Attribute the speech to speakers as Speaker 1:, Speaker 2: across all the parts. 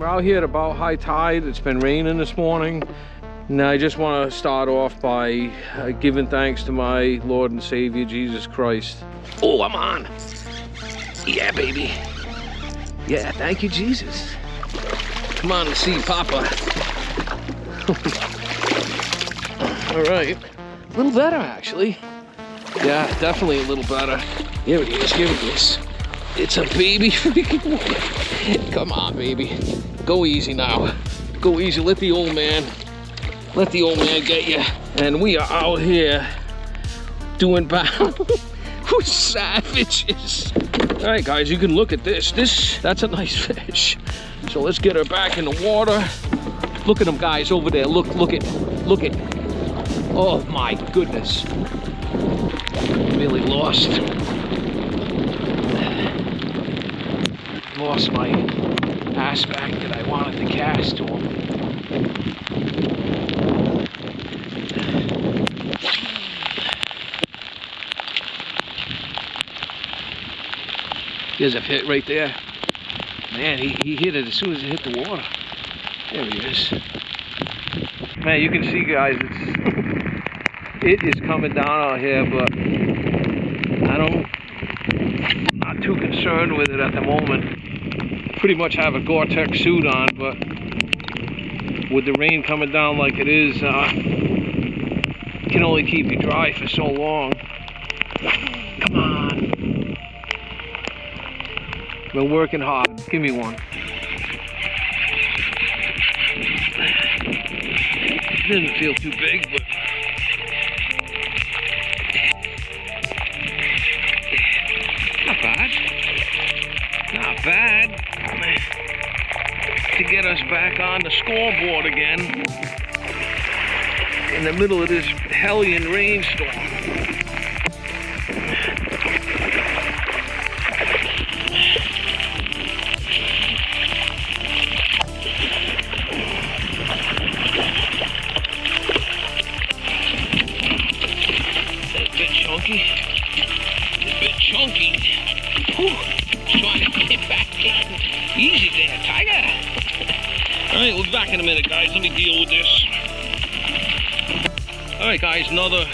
Speaker 1: We're out here at about high tide. It's been raining this morning. And I just want to start off by giving thanks to my Lord and Savior, Jesus Christ. Oh, I'm on. Yeah, baby. Yeah, thank you, Jesus. Come on and see Papa. All right. A little better, actually. Yeah, definitely a little better. Here it is, here it is. It's a baby freaking one. Come on, baby. Go easy now. Go easy, let the old man get you. And we are out here doing battle with savages. All right, guys, you can look at this. That's a nice fish. So let's get her back in the water. Look at them guys over there. Look it. Oh my goodness. Really lost my aspect that I wanted to cast to him. There's a hit right there. Man, he hit it as soon as it hit the water. There he is. Man, you can see, guys, it is coming down out here, but I'm not too concerned with it at the moment. Pretty much have a Gore-Tex suit on, but with the rain coming down like it is, can only keep you dry for so long. Come on. Been working hard. Give me one. Didn't feel too big, but not bad. Not bad. To get us back on the scoreboard again in the middle of this hellion rainstorm. A bit chunky. Whew. Trying to get back in. Easy there, Tiger. Alright, we'll be back in a minute, guys. Let me deal with this. Alright, guys, another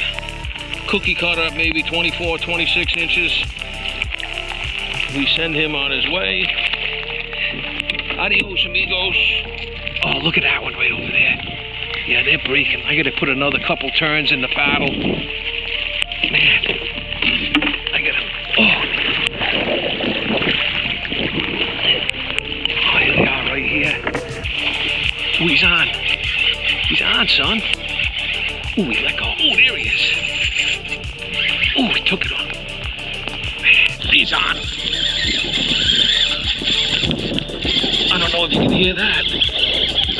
Speaker 1: cookie cutter, maybe 24, 26 inches. We send him on his way. Adios, amigos. Oh, look at that one right over there. Yeah, they're breaking. I gotta put another couple turns in the paddle. Man, I got him. Oh, here they are right here. Ooh, he's on. He's on, son. Ooh, he let go. Oh, there he is. Ooh, he took it on. Man, he's on. I don't know if you can hear that.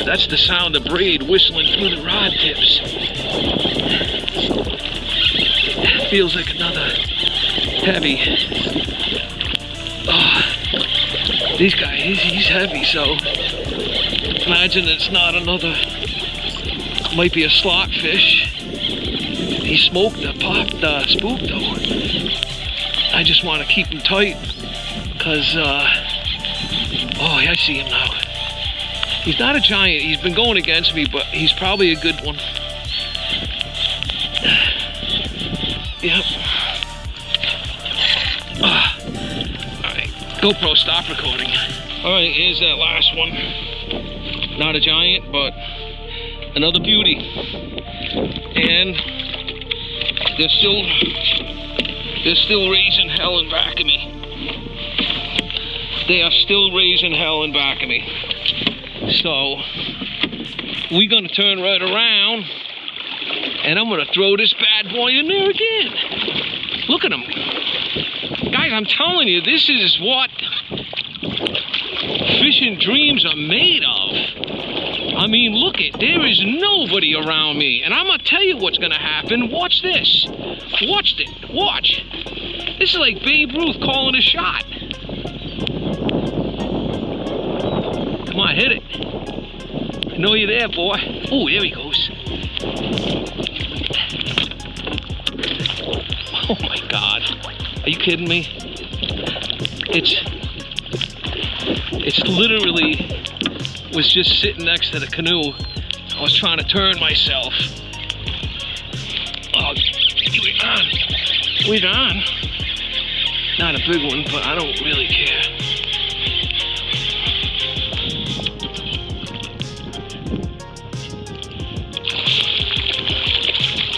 Speaker 1: That's the sound of braid whistling through the rod tips. Feels like another heavy. Oh, these guys, he's heavy, so imagine it's not another, might be a slot fish. He smoked the popped spook though. I just want to keep him tight because, oh, I see him now. He's not a giant, he's been going against me, but he's probably a good one. Yep. Alright, GoPro, stop recording. Alright, here's that last one. Not a giant, but another beauty. And they're still raising hell in back of me. They are still raising hell in back of me. So, we're gonna turn right around and I'm gonna throw this bad boy in there again. Look at him. Guys, I'm telling you, this is what fishing dreams are made of. I mean, look it, there is nobody around me. And I'm gonna tell you what's gonna happen. Watch this. Watch it. Watch. This is like Babe Ruth calling a shot. Come on, hit it. I know you're there, boy. Oh, there he goes. Oh my God. Are you kidding me? It's literally was just sitting next to the canoe. I was trying to turn myself. Oh, we're on. We're on. Not a big one, but I don't really care.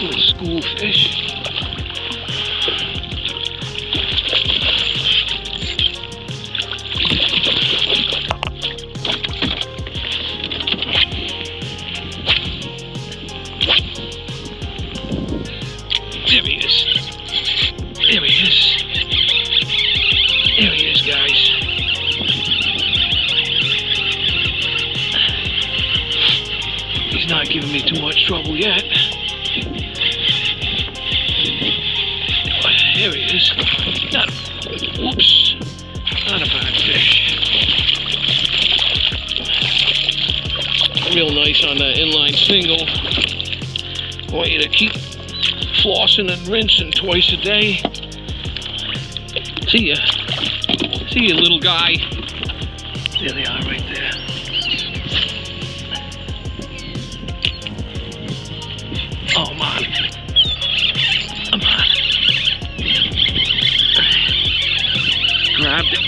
Speaker 1: Little school fish. There he is. There he is. There he is, guys. He's not giving me too much trouble yet. There he is. Whoops. Not a bad fish. Real nice on that inline single. I want you to keep flossing and rinsing twice a day. See ya. See you, little guy. There they are right there. Oh, man. Come on. Grabbed it.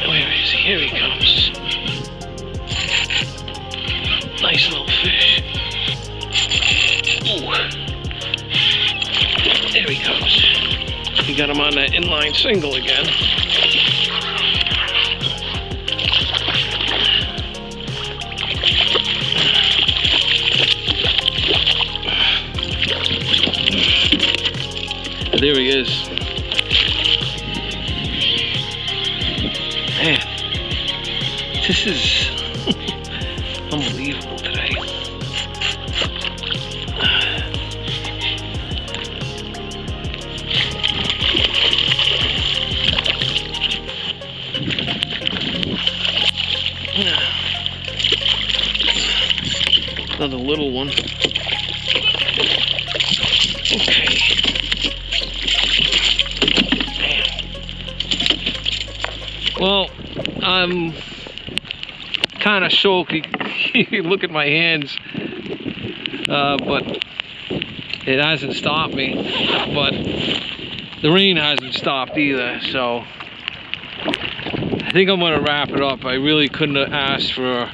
Speaker 1: Where is he? Here he comes. Nice little fish. Ooh. There he comes. We got him on that inline single again. There he is. Man, this is unbelievable today. Another little one. Okay. Well, I'm kind of soaked. You look at my hands, but it hasn't stopped me. But the rain hasn't stopped either, so I think I'm gonna wrap it up. I really couldn't have asked for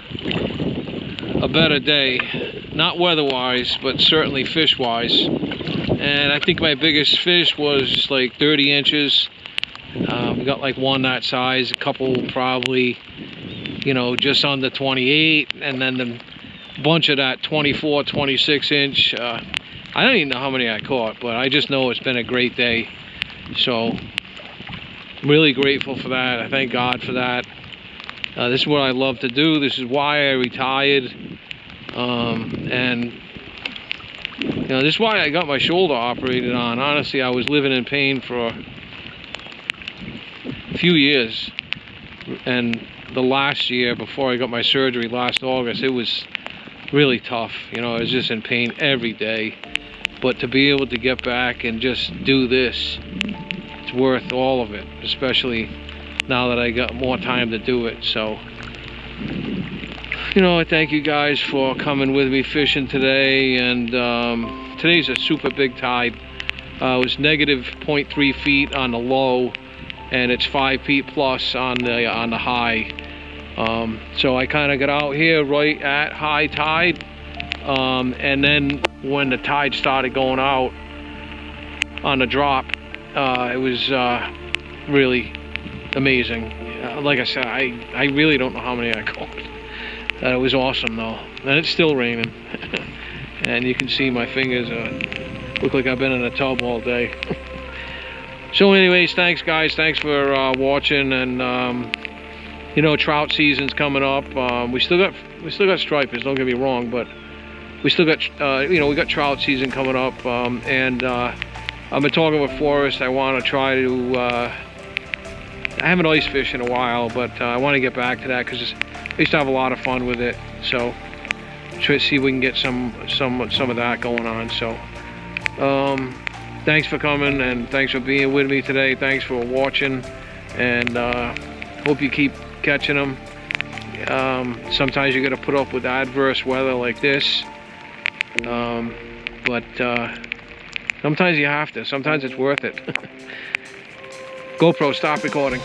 Speaker 1: a better day, not weather-wise, but certainly fish-wise. And I think my biggest fish was like 30 inches. We got like one that size, a couple probably, you know, just under 28, and then the bunch of that 24, 26 inch. I don't even know how many I caught, but I just know it's been a great day. So I'm really grateful for that. I thank God for that. This is what I love to do. This is why I retired. And you know, this is why I got my shoulder operated on. Honestly, I was living in pain for a few years, and the last year before I got my surgery last August, it was really tough. You know, I was just in pain every day. But to be able to get back and just do this, it's worth all of it, especially now that I got more time to do it. So, you know, I thank you guys for coming with me fishing today. And today's a super big tide. It was negative 0.3 feet on the low, and it's 5 feet plus on the high. So I kind of got out here right at high tide, and then when the tide started going out on the drop, it was really amazing. Like I said, I really don't know how many I caught. It was awesome though, and it's still raining. And you can see my fingers look like I've been in a tub all day. So anyways, thanks guys, thanks for watching. And you know, trout season's coming up. We still got stripers, don't get me wrong, but we still got you know, we got trout season coming up. And I've been talking with Forrest. I want to try to I haven't ice fished in a while, but I want to get back to that because I used to have a lot of fun with it. So try to see if we can get some of that going on. So thanks for coming, and thanks for being with me today. Thanks for watching, and hope you keep catching them. Sometimes you got to put up with adverse weather like this, but sometimes you have to. Sometimes it's worth it. GoPro, stop recording.